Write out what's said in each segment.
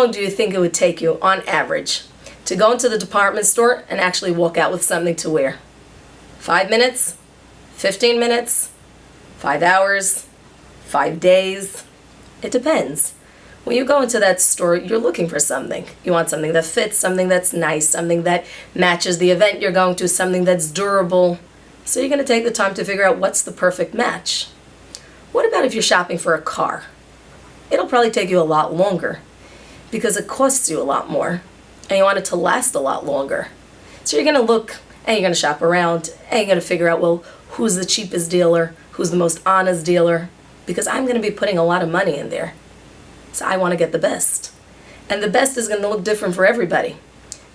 long do you think it would take you, on average, to go into the department store and actually walk out with something to wear? 5 minutes? 15 minutes? 5 hours? 5 days? It depends. When you go into that store, you're looking for something. You want something that fits, something that's nice, something that matches the event you're going to, something that's durable. So you're going to take the time to figure out what's the perfect match. What about if you're shopping for a car? It'll probably take you a lot longer because it costs you a lot more and you want it to last a lot longer. So you're going to look and you're going to shop around and you're going to figure out, well, who's the cheapest dealer? Who's the most honest dealer? Because I'm going to be putting a lot of money in there. So I want to get the best. And the best is going to look different for everybody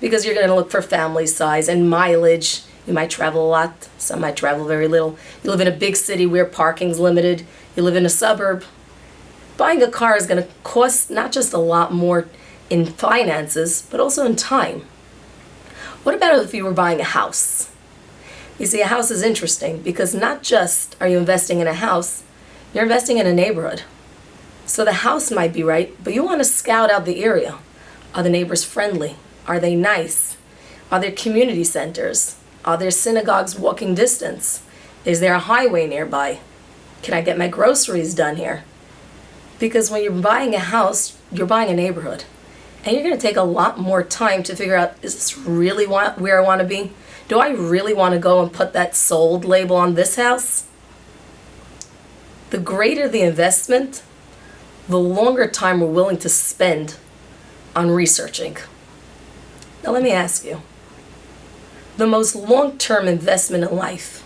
because you're going to look for family size and mileage. You might travel a lot. Some might travel very little. You live in a big city where parking's limited. You live in a suburb. Buying a car is going to cost not just a lot more in finances, but also in time. What about if you were buying a house? You see, a house is interesting because not just are you investing in a house, you're investing in a neighborhood. So the house might be right, but you want to scout out the area. Are the neighbors friendly? Are they nice? Are there community centers? Are there synagogues walking distance? Is there a highway nearby? Can I get my groceries done here? Because when you're buying a house, you're buying a neighborhood. And you're going to take a lot more time to figure out, is this really where I want to be? Do I really want to go and put that sold label on this house? The greater the investment, the longer time we're willing to spend on researching. Now let me ask you, the most long-term investment in life,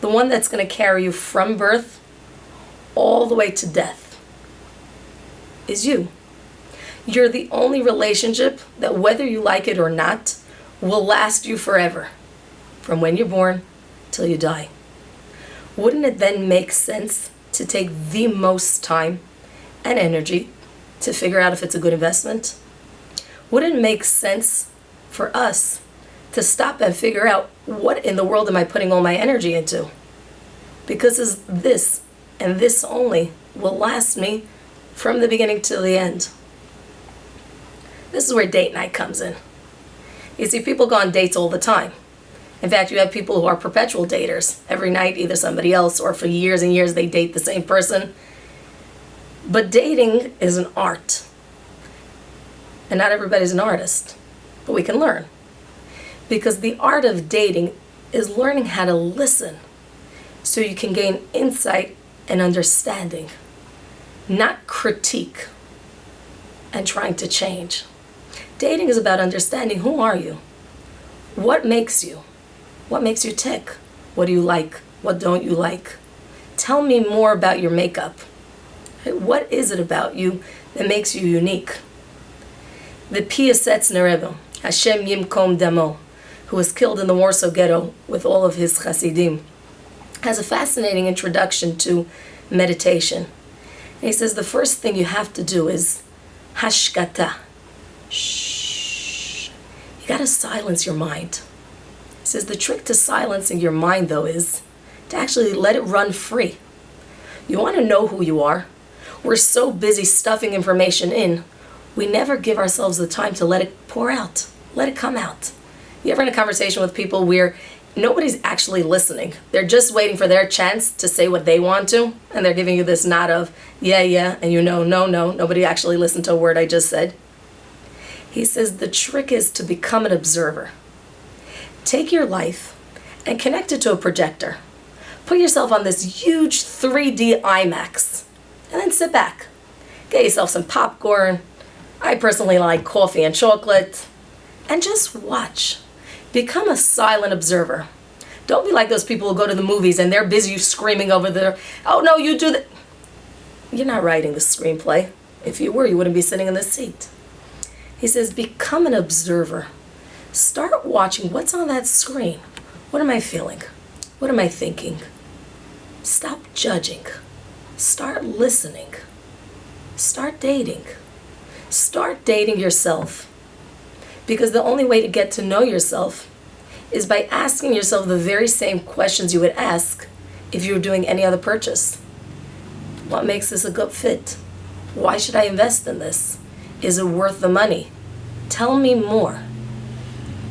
the one that's going to carry you from birth all the way to death, is you. You're the only relationship that, whether you like it or not, will last you forever, from when you're born till you die. Wouldn't it then make sense to take the most time and energy to figure out if it's a good investment? Wouldn't it make sense for us to stop and figure out, what in the world am I putting all my energy into? Because this and this only will last me from the beginning till the end. This is where date night comes in. You see, people go on dates all the time. In fact, you have people who are perpetual daters. Every night, either somebody else or for years and years they date the same person. But dating is an art. And not everybody's an artist. But we can learn. Because the art of dating is learning how to listen so you can gain insight and understanding, not critique and trying to change. Dating is about understanding, who are you? What makes you? What makes you tick? What do you like? What don't you like? Tell me more about your makeup. What is it about you that makes you unique? The Piasetzner Rebbe, Hashem Yimkom Damo, who was killed in the Warsaw Ghetto with all of his Hasidim, has a fascinating introduction to meditation. And he says the first thing you have to do is hashkata. Shh. You got to silence your mind. He says the trick to silencing your mind, though, is to actually let it run free. You want to know who you are? We're so busy stuffing information in, we never give ourselves the time to let it pour out, let it come out. You ever in a conversation with people where nobody's actually listening? They're just waiting for their chance to say what they want to, and they're giving you this nod of, yeah, and you know, no, nobody actually listened to a word I just said. He says the trick is to become an observer. Take your life and connect it to a projector. Put yourself on this huge 3D IMAX, and then sit back. Get yourself some popcorn. I personally like coffee and chocolate. And just watch. Become a silent observer. Don't be like those people who go to the movies and they're busy screaming over there, oh no, you do that. You're not writing the screenplay. If you were, you wouldn't be sitting in this seat. He says, become an observer. Start watching what's on that screen. What am I feeling? What am I thinking? Stop judging. Start listening. Start dating. Start dating yourself. Because the only way to get to know yourself is by asking yourself the very same questions you would ask if you were doing any other purchase. What makes this a good fit? Why should I invest in this? Is it worth the money? Tell me more.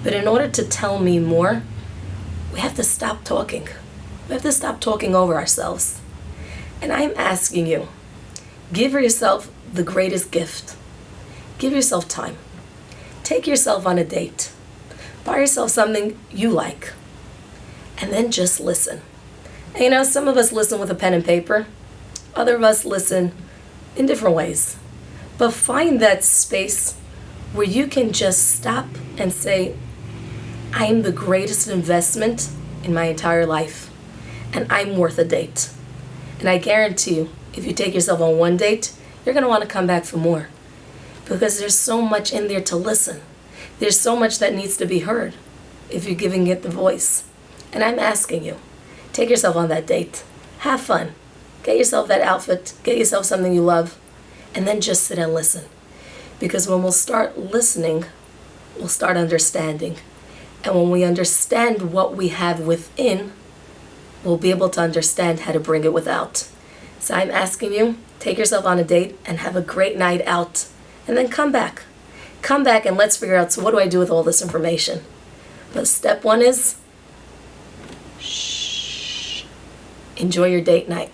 But in order to tell me more, we have to stop talking. We have to stop talking over ourselves. And I'm asking you, give yourself the greatest gift. Give yourself time. Take yourself on a date. Buy yourself something you like. And then just listen. And you know, some of us listen with a pen and paper. Other of us listen in different ways. But find that space where you can just stop and say, I'm the greatest investment in my entire life. And I'm worth a date. And I guarantee you, if you take yourself on one date, you're going to want to come back for more. Because there's so much in there to listen. There's so much that needs to be heard if you're giving it the voice. And I'm asking you, take yourself on that date. Have fun. Get yourself that outfit. Get yourself something you love. And then just sit and listen. Because when we'll start listening, we'll start understanding. And when we understand what we have within, we'll be able to understand how to bring it without. So I'm asking you, take yourself on a date and have a great night out. And then come back. Come back and let's figure out, so what do I do with all this information? But step one is, shh. Enjoy your date night.